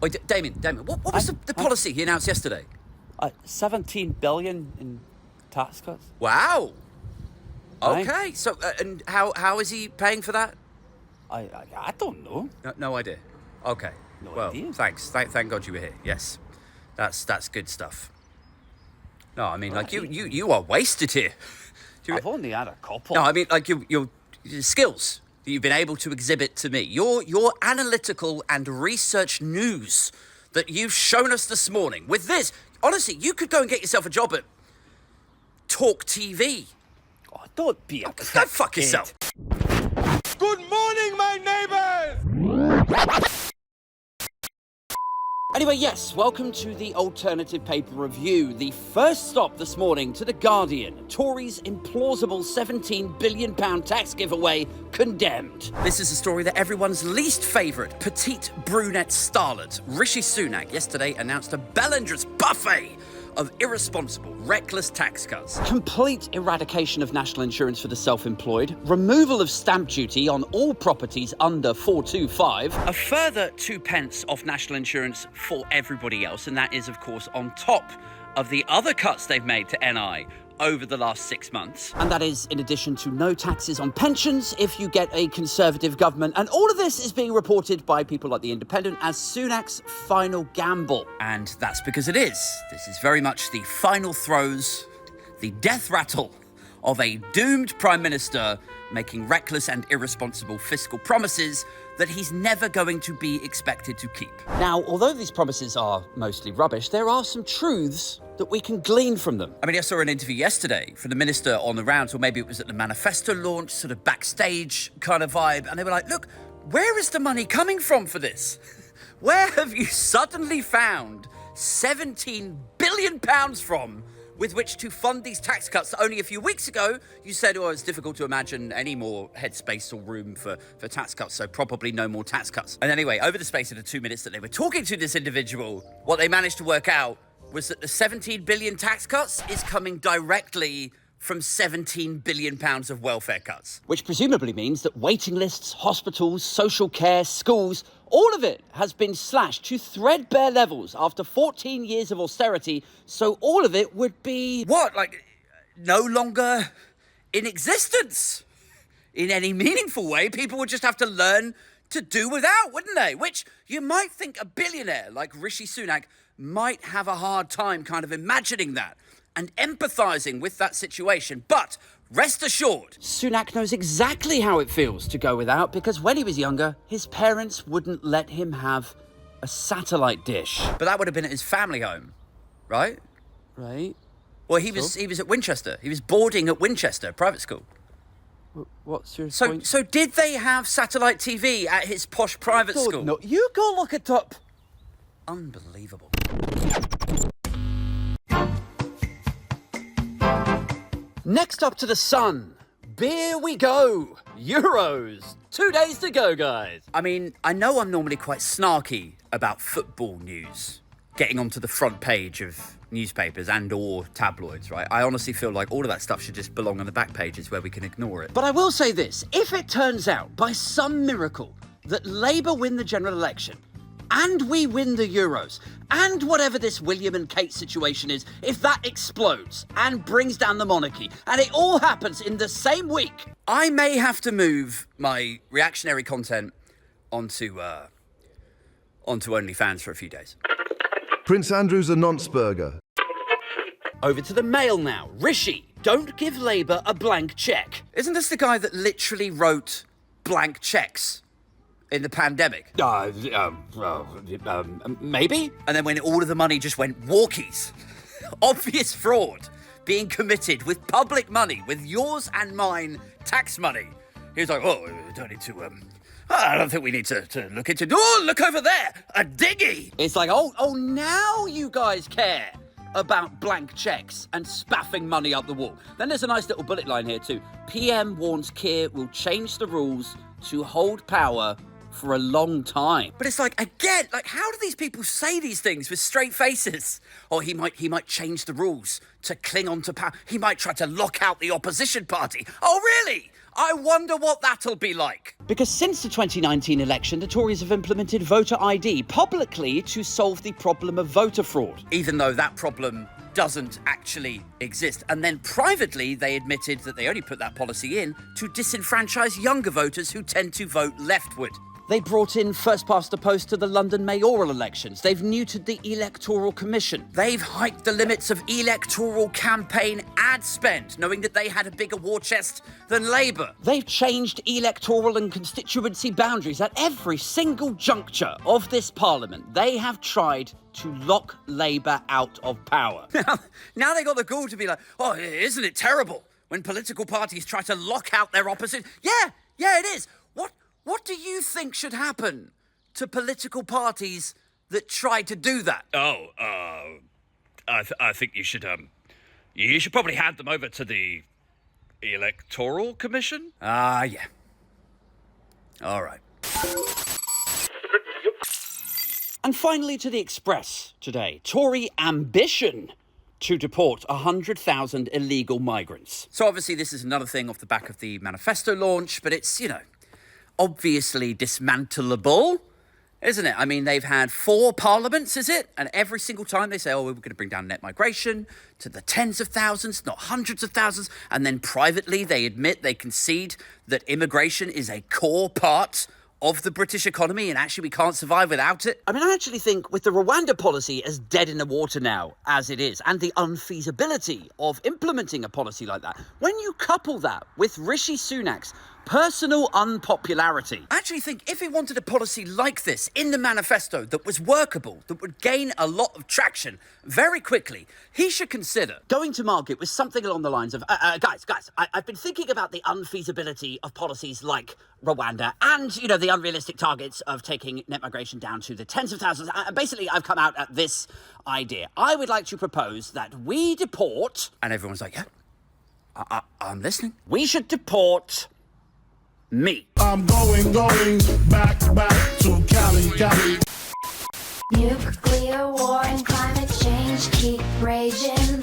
Wait, Damien, what was the policy he announced yesterday? 17 billion in tax cuts. Wow. Aye. Okay, so and how is he paying for that? I don't know. No idea. Okay. No well, idea. Thanks. Thank God you were here. Yes, that's good stuff. No, I mean, like you are wasted here. I've only had a couple. No, I mean, like your skills that you've been able to exhibit to me, your analytical and research news that you've shown us this morning. With this, honestly, you could go and get yourself a job at Talk TV. Oh, don't be a Go fuck yourself. Good morning, my neighbors! Anyway, yes, welcome to the Alternative Paper Review. The first stop this morning to The Guardian. Tories' implausible £17 billion tax giveaway condemned. This is a story that everyone's least favourite petite brunette starlet, Rishi Sunak, yesterday announced a Bellenger's buffet of irresponsible, reckless tax cuts. Complete eradication of national insurance for the self-employed, removal of stamp duty on all properties under 425, a further 2 pence off national insurance for everybody else, and that is, of course, on top of the other cuts they've made to NI over the last 6 months. And that is in addition to no taxes on pensions if you get a Conservative government. And all of this is being reported by people like The Independent as Sunak's final gamble. And that's because it is. This is very much the final throes, the death rattle of a doomed Prime Minister making reckless and irresponsible fiscal promises that he's never going to be expected to keep. Now, although these promises are mostly rubbish, there are some truths that we can glean from them. I mean, I saw an interview yesterday from the minister on the rounds, or maybe it was at the manifesto launch, sort of backstage kind of vibe, and they were like, look, where is the money coming from for this? Where have you suddenly found £17 billion from with which to fund these tax cuts that only a few weeks ago you said, oh, it's difficult to imagine any more headspace or room for tax cuts, so probably no more tax cuts. And anyway, over the space of the 2 minutes that they were talking to this individual, what they managed to work out was that the 17 billion tax cuts is coming directly from 17 billion pounds of welfare cuts. Which presumably means that waiting lists, hospitals, social care, schools, all of it has been slashed to threadbare levels after 14 years of austerity, so all of it would be... What, like, no longer in existence? In any meaningful way, people would just have to learn to do without, wouldn't they? Which you might think a billionaire like Rishi Sunak might have a hard time kind of imagining that and empathising with that situation. But rest assured, Sunak knows exactly how it feels to go without, because when he was younger, his parents wouldn't let him have a satellite dish. But that would have been at his family home, right? Right. Well, he was at Winchester. He was boarding at Winchester, private school. What's your point? So did they have satellite TV at his posh private school? No, you go look it up. Unbelievable. Next up to the Sun. Beer we go. Euros. 2 days to go, guys. I mean, I know I'm normally quite snarky about football news getting onto the front page of newspapers and or tabloids, right? I honestly feel like all of that stuff should just belong on the back pages where we can ignore it. But I will say this. If it turns out, by some miracle, that Labour win the general election, and we win the Euros, and whatever this William and Kate situation is, if that explodes and brings down the monarchy, and it all happens in the same week, I may have to move my reactionary content onto OnlyFans for a few days. Prince Andrew's a nonce-burger. over to the Mail now. Rishi, don't give Labour a blank cheque. Isn't this the guy that literally wrote blank cheques in the pandemic? Maybe? And then when all of the money just went walkies, obvious fraud being committed with public money, with yours and mine tax money. He was like, oh, we don't need to, I don't think we need to look into... Oh, look over there, a dinghy. It's like, oh, now you guys care about blank cheques and spaffing money up the wall. Then there's a nice little bullet line here too. PM warns Keir will change the rules to hold power for a long time. But it's like, again, like, how do these people say these things with straight faces? Oh, he might change the rules to cling on to power. He might try to lock out the opposition party. Oh, really? I wonder what that'll be like. Because since the 2019 election, the Tories have implemented voter ID publicly to solve the problem of voter fraud. Even though that problem doesn't actually exist. And then privately, they admitted that they only put that policy in to disenfranchise younger voters who tend to vote leftward. They brought in first past the post to the London mayoral elections. They've neutered the Electoral Commission. They've hiked the limits of electoral campaign ad spend, knowing that they had a bigger war chest than Labour. They've changed electoral and constituency boundaries at every single juncture of this parliament. They have tried to lock Labour out of power. Now they got the gall to be like, oh, isn't it terrible when political parties try to lock out their opposition? Yeah, it is. What do you think should happen to political parties that try to do that? I think you should probably hand them over to the Electoral Commission. Yeah. All right. And finally to the Express today. Tory ambition to deport 100,000 illegal migrants. So obviously this is another thing off the back of the manifesto launch, but it's, obviously dismantleable, isn't it? I mean, they've had 4 parliaments, is it? And every single time they say, we're going to bring down net migration to the tens of thousands, not hundreds of thousands. And then privately, they admit, they concede that immigration is a core part of the British economy and actually we can't survive without it. I mean, I actually think with the Rwanda policy as dead in the water now as it is, and the unfeasibility of implementing a policy like that, when you couple that with Rishi Sunak's personal unpopularity. I actually think if he wanted a policy like this in the manifesto that was workable, that would gain a lot of traction very quickly, he should consider going to market with something along the lines of, guys, I've been thinking about the unfeasibility of policies like Rwanda and, the unrealistic targets of taking net migration down to the tens of thousands. Basically, I've come out at this idea. I would like to propose that we deport... And everyone's like, yeah, I'm listening. We should deport... me. I'm going back to Cali. Nuclear war and climate change keep raging.